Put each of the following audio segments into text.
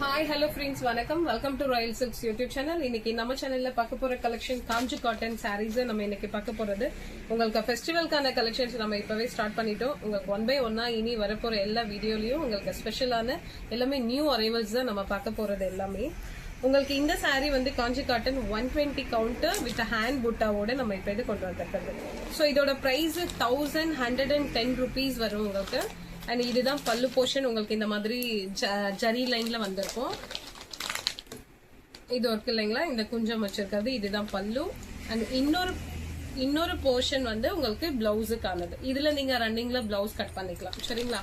Hi, hello friends, வணக்கம். Welcome to Royal Silks YouTube channel. இன்னைக்கு நம்ம சேனல்ல பார்க்க போற கலெக்ஷன் காஞ்சி காட்டன் sarees நம்ம இன்னைக்கு பார்க்க போறது. உங்களுக்கு ஃபெஸ்டிவல்கான கலெக்ஷன்ஸ் நம்ம இப்பவே ஸ்டார்ட் பண்ணிட்டோம். உங்களுக்கு ஒன் பை ஒன்னா இனி வரப்போற எல்லா வீடியோலயும் உங்களுக்கு ஸ்பெஷலான எல்லாமே நியூ அரைவல்ஸ் தான் நம்ம பார்க்க போறது எல்லாமே. உங்களுக்கு இந்த saree வந்து காஞ்சி காட்டன் 120 கவுண்டர் வித் ஹேண்ட் புட்டாவோட நம்ம இப்ப இது கொண்டு வந்திருக்கிறது. சோ இதோட பிரைஸ் 1110 rupees வரும் உங்களுக்கு. அண்ட் இதுதான் பல்லு போர்ஷன். உங்களுக்கு இந்த மாதிரி ஜரி லைன்ல வந்திருக்கும். இது இருக்கு இல்லைங்களா, இந்த குஞ்சம் வச்சிருக்கிறது இதுதான் பல்லு. அண்ட் இன்னொரு போர்ஷன் வந்து உங்களுக்கு பிளவுஸுக்கானது. இதுல நீங்க ரன்னிங்ல பிளவுஸ் கட் பண்ணிக்கலாம். சரிங்களா,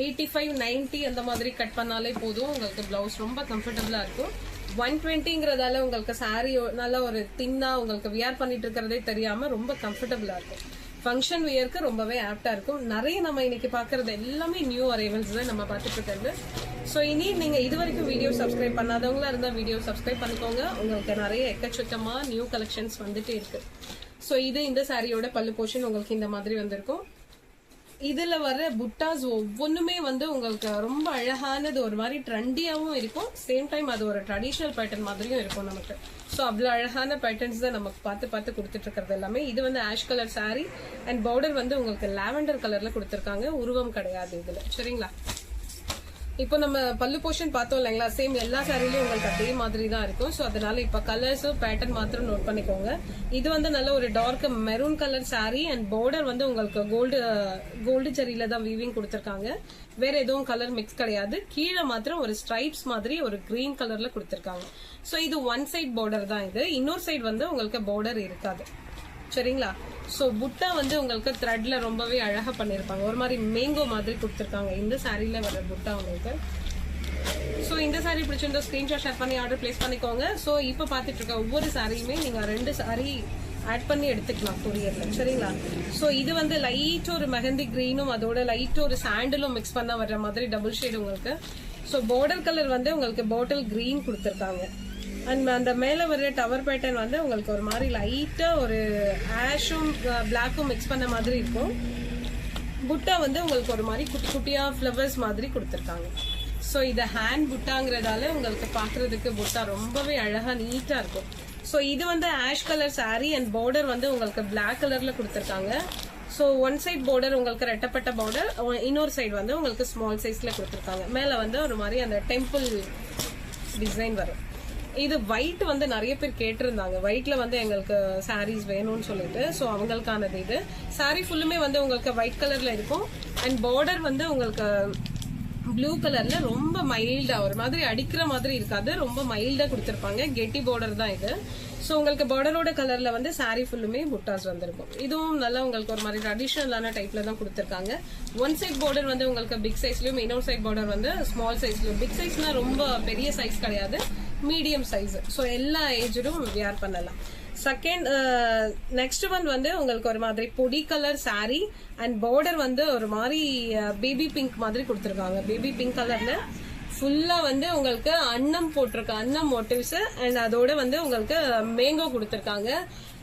85-90 அந்த மாதிரி கட் பண்ணாலே போதும். உங்களுக்கு பிளவுஸ் ரொம்ப கம்ஃபர்டபுளா இருக்கும். 120ங்கிறதால உங்களுக்கு சாரி நல்லா ஒரு தின்னா உங்களுக்கு வியர் பண்ணிட்டு இருக்கிறதே தெரியாம ரொம்ப கம்ஃபர்டபுளா இருக்கும். ஃபங்க்ஷன் வியருக்கு ரொம்பவே ஆப்டா இருக்கும். நிறைய நம்ம இன்னைக்கு பாக்குறது எல்லாமே நியூ அரைவல்ஸ் தான் நம்ம பார்த்துட்டு இருக்கிறது. ஸோ இனி நீங்க இது வரைக்கும் வீடியோ சப்ஸ்கிரைப் பண்ணாதவங்களா இருந்தா வீடியோ சப்ஸ்கிரைப் பண்ணிக்கோங்க. உங்களுக்கு நிறைய எக்கச்சக்கமா நியூ கலெக்ஷன்ஸ் வந்துட்டு இருக்கு. ஸோ இது இந்த சாரியோட பல்லு போர்ஷன் உங்களுக்கு இந்த மாதிரி வந்திருக்கும். இதுல வர புட்டாஸ் ஒவ்வொன்றுமே வந்து உங்களுக்கு ரொம்ப அழகானது, ஒரு மாதிரி ட்ரெண்டியாவும் இருக்கும். சேம் டைம் அது ஒரு ட்ரெடிஷனல் பேட்டர்ன் மாதிரியும் இருக்கும் நமக்கு. ஸோ அவ்வளவு அழகான பேட்டர்ன்ஸ் தான் நமக்கு பார்த்து கொடுத்துட்டு இருக்கிறது எல்லாமே. இது வந்து ash colour sari and border வந்து உங்களுக்கு லாவெண்டர் கலர்ல கொடுத்துருக்காங்க. உருவம் கிடையாது இதுல. சரிங்களா, இப்போ நம்ம பல்லு போர்ஷன் பார்த்தோம் இல்லைங்களா, சேம் எல்லா சாரிலையும் உங்களுக்கு அதே மாதிரி தான் இருக்கும். ஸோ அதனால இப்ப கலர்ஸும் பேட்டர்ன் மாத்திரம் நோட் பண்ணிக்கோங்க. இது வந்து நல்ல ஒரு dark maroon colour sari and border வந்து உங்களுக்கு கோல்டு ஜரியில தான் வீவிங் கொடுத்துருக்காங்க. வேற எதுவும் கலர் மிக்ஸ் கிடையாது. கீழே மாத்திரம் ஒரு ஸ்ட்ரைப்ஸ் மாதிரி ஒரு கிரீன் கலர்ல கொடுத்துருக்காங்க. ஸோ இது ஒன் சைட் பார்டர் தான். இது இன்னொரு சைடு வந்து உங்களுக்கு பார்டர் இருக்காது. சரிங்களா, சோ புட்டா வந்து உங்களுக்கு த்ரெட்ல ரொம்பவே அழகா பண்ணிருப்பாங்க. ஒரு மாதிரி மேங்கோ மாதிரி கொடுத்துருக்காங்க இந்த சாரில வர புட்டா உங்களுக்கு. சோ இந்த சாரி பிடிச்சிருந்தா ஸ்கிரீன்ஷாட் ஷேர் பண்ணி ஆர்டர் பிளேஸ் பண்ணிக்கோங்க. சோ இப்ப பாத்துட்டு இருக்க ஒவ்வொரு சாரியுமே நீங்க 2 சாரி ஆட் பண்ணி எடுத்துக்கலாம் கொரியர்ல. சரிங்களா, சோ இது வந்து லைட் ஒரு மெஹந்தி கிரீனும் அதோட லைட் ஒரு சாண்டலும் மிக்ஸ் பண்ண வர்ற மாதிரி டபுள் ஷேட் உங்களுக்கு. சோ பார்டர் கலர் வந்து உங்களுக்கு பாட்டில் கிரீன் கொடுத்துருக்காங்க. அண்ட் அந்த மேல வர டவர் பேட்டர்ன் வந்து உங்களுக்கு ஒரு மாதிரி லைட்டா ஒரு ஆஷும் பிளாக்கும் மிக்ஸ் பண்ண மாதிரி இருக்கும். புட்டா வந்து உங்களுக்கு ஒரு மாதிரி குட்டி குட்டியா ஃபிளவர்ஸ் மாதிரி கொடுத்துருக்காங்க. ஸோ இது ஹேண்ட் புட்டாங்கிறதால உங்களுக்கு பாக்குறதுக்கு புட்டா ரொம்பவே அழகா நீட்டா இருக்கும். ஸோ இது வந்து ash colour sari and border வந்து உங்களுக்கு பிளாக் கலர்ல கொடுத்துருக்காங்க. ஸோ ஒன் சைட் பார்டர் உங்களுக்கு ரெட்டப்பட்ட பார்டர், இன்னொரு சைடு வந்து உங்களுக்கு ஸ்மால் சைஸ்ல கொடுத்துருக்காங்க. மேல வந்து ஒரு மாதிரி அந்த டெம்பிள் டிசைன் வரும். இது ஒயிட் வந்து நிறைய பேர் கேட்டிருந்தாங்க. ஒயிட்ல வந்து எங்களுக்கு சாரீஸ் வேணும்னு சொல்லிட்டு, ஸோ அவங்களுக்கானது இது. சாரி ஃபுல்லுமே வந்து உங்களுக்கு ஒயிட் கலர்ல இருக்கும். அண்ட் பார்டர் வந்து உங்களுக்கு ப்ளூ கலர்ல ரொம்ப மைல்டா ஒரு மாதிரி அடிக்கிற மாதிரி இருக்காது, ரொம்ப மைல்டா கொடுத்துருப்பாங்க. கெட்டி பார்டர் தான் இது. ஸோ உங்களுக்கு பார்டரோட கலர்ல வந்து சாரி ஃபுல்லுமே புட்டாஸ் வந்திருக்கும். இதுவும் நல்லா உங்களுக்கு ஒரு மாதிரி ட்ரெடிஷனலான டைப்ல தான் கொடுத்துருக்காங்க. ஒன் சைட் பார்டர் வந்து உங்களுக்கு பிக் சைஸ்லயும், இன்னொரு சைட் பார்டர் வந்து ஸ்மால் சைஸ்லயும். பிக் சைஸ்னா ரொம்ப பெரிய சைஸ் கிடையாது, மீடியம் சைஸ். ஸோ எல்லா ஏஜரும் வியர் பண்ணலாம். செகண்ட் நெக்ஸ்ட் ஒன் வந்து உங்களுக்கு ஒரு மாதிரி பொடி கலர் சாரி அண்ட் பார்டர் வந்து ஒரு மாதிரி பேபி பிங்க் மாதிரி கொடுத்துருக்காங்க. பேபி பிங்க் கலர்ல ஃபுல்லா வந்து உங்களுக்கு அன்னம் போட்டிருக்க அன்னம் மோட்டிவ்ஸ் அண்ட் அதோட வந்து உங்களுக்கு மேங்கோ கொடுத்துருக்காங்க.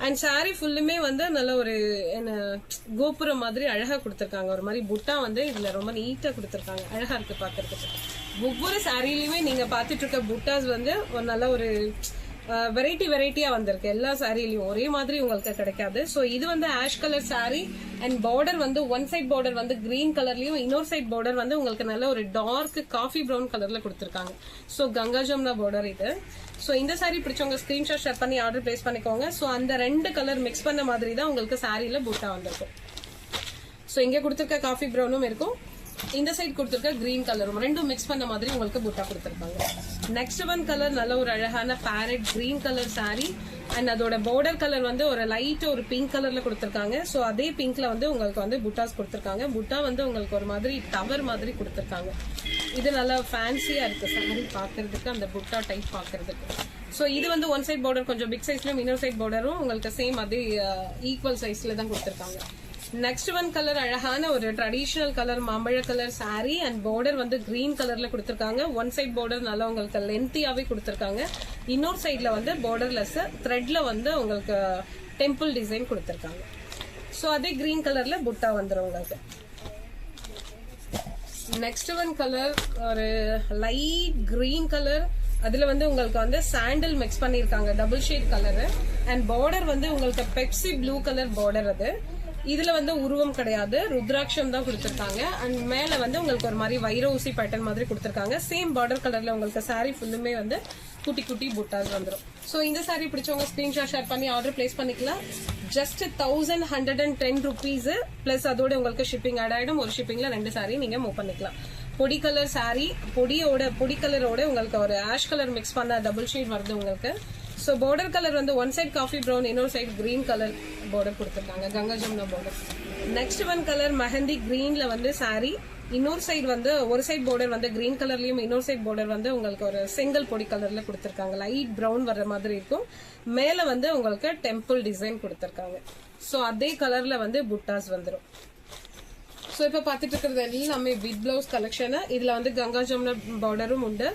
அண்ட் சாரி ஃபுல்லுமே வந்து நல்ல ஒரு கோபுரம் மாதிரி அழகா கொடுத்துருக்காங்க. ஒரு மாதிரி புட்டா வந்து இதுல ரொம்ப நீட்டா கொடுத்துருக்காங்க. அழகா இருக்கு பாக்குறதுக்கு. ஒவ்வொரு சாரிலையுமே நீங்க பாத்துட்டு இருக்க புட்டாஸ் வந்து ஒரு நல்ல ஒரு வெரைட்டியா வந்திருக்கு. எல்லா சாரிலையும் ஒரே மாதிரி உங்களுக்கு கிடைக்காது. சோ இது வந்து ash colour sari and border வந்து ஒன் சைட் பார்டர் வந்து கிரீன் கலர்லயும், இன்னொரு சைட் பார்டர் வந்து உங்களுக்கு நல்ல ஒரு டார்க் காஃபி பிரவுன் கலர்ல கொடுத்துருக்காங்க. சோ கங்கா ஜமுனா பார்டர் இது. சோ இந்த சாரி பிடிச்சவங்க ஸ்கிரீன்ஷாட் ஷேர் பண்ணி ஆர்டர் பிளேஸ் பண்ணிக்கோங்க. சோ அந்த 2 கலர் மிக்ஸ் பண்ண மாதிரி தான் உங்களுக்கு சாரியில புட்டா வந்திருக்கும். சோ இங்க கொடுத்துருக்க காஃபி பிரவுனும் இருக்கும், இந்த சைட் கொடுத்துருக்க கிரீன் கலரும், ரெண்டும் மிக்ஸ் பண்ண மாதிரி உங்களுக்கு புட்டா கொடுத்துருக்காங்க. நெக்ஸ்ட் ஒன் கலர் நல்ல ஒரு அழகான farad green colour sari and அதோட பார்டர் கலர் வந்து ஒரு லைட் ஒரு பிங்க் கலர்ல கொடுத்துருக்காங்க. சோ அதே பிங்க்ல வந்து உங்களுக்கு வந்து புட்டாஸ் கொடுத்துருக்காங்க. புட்டா வந்து உங்களுக்கு ஒரு மாதிரி டவர் மாதிரி கொடுத்துருக்காங்க. இது நல்லா ஃபேன்சியா இருக்கு சாரி பாக்குறதுக்கு, அந்த புட்டா டைப் பாக்குறதுக்கு. சோ இது வந்து ஒன் சைட் பார்டர் கொஞ்சம் பிக் சைஸ்லயும், இன்னொரு சைட் பார்டரும் உங்களுக்கு சேம் அதே ஈக்குவல் சைஸ்ல தான் கொடுத்துருக்காங்க. நெக்ஸ்ட் ஒன் கலர் அழகான ஒரு ட்ரெடிஷனல் கலர் மாம்பழ கலர் சாரி அண்ட் பார்டர் வந்து கிரீன் கலர்ல கொடுத்துருக்காங்க. ஒன் சைட் பார்டர் நல்லா உங்களுக்கு லென்த்தியாவே கொடுத்துருக்காங்க. இன்னொரு சைட்ல வந்து பார்டர்லெஸ் த்ரெட்ல வந்து உங்களுக்கு டெம்பிள் டிசைன் கொடுத்துருக்காங்க. ஸோ அதே கிரீன் கலர்ல புட்டா வந்துடும் உங்களுக்கு. நெக்ஸ்ட் ஒன் கலர் ஒரு லைட் கிரீன் கலர், அதுல வந்து உங்களுக்கு வந்து சாண்டல் மிக்ஸ் பண்ணிருக்காங்க, double shade colour. And border வந்து உங்களுக்கு பெப்சி ப்ளூ கலர் பார்டர். அது இதுல வந்து உருவம் கிடையாது, ருத்ராட்சம் தான் கொடுத்திருக்காங்க. அண்ட் மேல வந்து உங்களுக்கு ஒரு மாதிரி வைர ஊசி பேட்டர்ன் மாதிரி கொடுத்திருக்காங்க. சேம் பார்டர் கலர்ல உங்களுக்கு சாரி ஃபுல்லுமே வந்து குட்டி குட்டி புட்டாஸ் வந்துடும். சோ இந்த சாரி பிடிச்சவங்க ஸ்கிரீன்ஷாட் ஷேர் பண்ணி ஆர்டர் பிளேஸ் பண்ணிக்கலாம். ஜஸ்ட் 1110 rupees பிளஸ் அதோட உங்களுக்கு ஷிப்பிங் ஆட் ஆயிடும். ஒரு ஷிப்பிங்ல 2 சாரி நீங்க மூவ் பண்ணிக்கலாம். பொடி கலர் சாரி, பொடி கலரோட உங்களுக்கு ஒரு ஆஷ் கலர் மிக்ஸ் பண்ண டபுள் ஷேட் வருது உங்களுக்கு. சோ பார்டர் கலர் வந்து ஒன் சைட் காஃபி ப்ரௌன், இன்னொரு சைட் கிரீன் கலர் பார்டர் கொடுத்திருக்காங்க, Ganga Jamuna border. Next one colour mehndi கிரீன்ல வந்து சாரி, இன்னொரு சைடு வந்து ஒரு சைட் பார்டர் வந்து கிரீன் கலர்லயும், இன்னொரு சைட் பார்டர் வந்து உங்களுக்கு ஒரு செங்கல் பொடி கலர்ல கொடுத்திருக்காங்க. லைட் பிரவுன் வர்ற மாதிரி இருக்கும். மேல வந்து உங்களுக்கு டெம்பிள் டிசைன் கொடுத்திருக்காங்க. சோ அதே கலர்ல வந்து புட்டாஸ் வந்துடும். சோ இப்ப பாத்துட்டு இருக்கிறது எல்லாமே வித் பிளவுஸ் கலெக்ஷன். இதுல வந்து கங்கா ஜமுனா பார்டரும் உண்டு,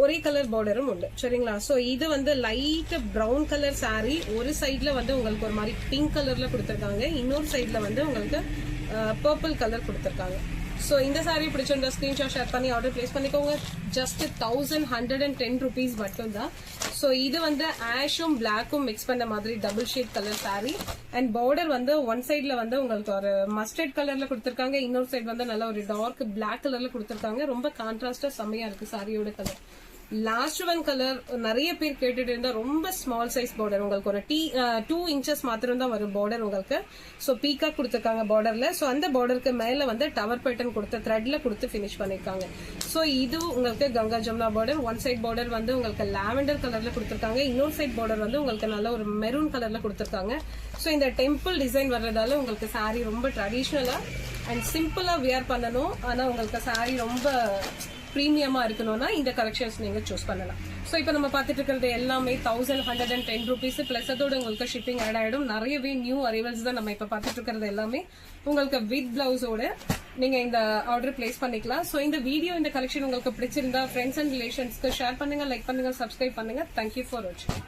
ஒரே கலர் பார்டரும் உண்டு. சரிங்களா? சோ இது வந்து லைட் பிரவுன் கலர் சாரி, ஒரு சைட்ல வந்து உங்களுக்கு ஒரு மாதிரி பிங்க் கலர்ல கொடுத்திருக்காங்க, இன்னொரு சைட்ல வந்து உங்களுக்கு பர்பிள் கலர் கொடுத்திருக்காங்க. சோ இந்த சாரி பிடிச்சிருந்தா ஸ்கிரீன்ஷாட் ஷேர் பண்ணி ஆர்டர் பிளேஸ் பண்ணிக்கோங்க. ஜஸ்ட் 1110 rupees மட்டும் தான். சோ இது வந்து ஆஷும் பிளாக்கும் மிக்ஸ் பண்ண மாதிரி double shade colour sari. And border வந்து ஒன் சைட்ல வந்து உங்களுக்கு ஒரு மஸ்டர்ட் கலர்ல கொடுத்திருக்காங்க, இன்னொரு சைடு வந்து நல்ல ஒரு டார்க் பிளாக் கலர்ல கொடுத்திருக்காங்க. ரொம்ப கான்ட்ராஸ்டா செம்மையா இருக்கு சாரியோட கலர். லாஸ்ட் ஒன் கலர் நிறைய பேர் கேட்டுட்டு இருந்தா, ரொம்ப ஸ்மால் சைஸ் பார்டர், உங்களுக்கு ஒரு 2 inches மாத்திரம் தான் வரும் பார்டர் உங்களுக்கு. சோ பீகாக் கொடுத்திருக்காங்க பார்டர்ல. சோ அந்த பார்டருக்கு மேல வந்து டவர் பேட்டர்ன் கொடுத்து த்ரெட்ல கொடுத்து பினிஷ் பண்ணிருக்காங்க. சோ இது உங்களுக்கு Ganga Jamuna border. One side border வந்து உங்களுக்கு லாவெண்டர் கலர்ல கொடுத்திருக்காங்க, இன்னொரு சைட் பார்டர் வந்து உங்களுக்கு நல்ல ஒரு மெரூன் கலர்ல கொடுத்திருக்காங்க. சோ இந்த டெம்பிள் டிசைன் வர்றதால உங்களுக்கு சாரி ரொம்ப ட்ரெடிஷ்னலா அண்ட் சிம்பிளா வியர் பண்ணணும். ஆனா உங்களுக்கு சாரி ரொம்ப பிரீமியமா இருக்கணும்னா இந்த கலெக்ஷன்ஸ் நீங்க சூஸ் பண்ணலாம். சோ இப்போ நம்ம பார்த்துட்டு இருக்கிறது எல்லாமே 1110 rupees பிளஸ் அதோட உங்களுக்கு ஷிப்பிங் ஆட் ஆயிடும். நிறையவே நியூ அரைவல்ஸ் தான் நம்ம இப்ப பார்த்துட்டு இருக்கிறது எல்லாமே. உங்களுக்கு வித் பிளவுஸோட நீங்க இந்த ஆர்டர் பிளேஸ் பண்ணிக்கலாம். சோ இந்த வீடியோ, இந்த கலெக்ஷன் உங்களுக்கு பிடிச்சிருந்தா ஃப்ரெண்ட்ஸ் அண்ட் ரிலேஷன்ஸ்க்கு ஷேர் பண்ணுங்க, லைக் பண்ணுங்க, சப்ஸ்கிரைப் பண்ணுங்க. தேங்க்யூ ஃபார் வாட்சிங்.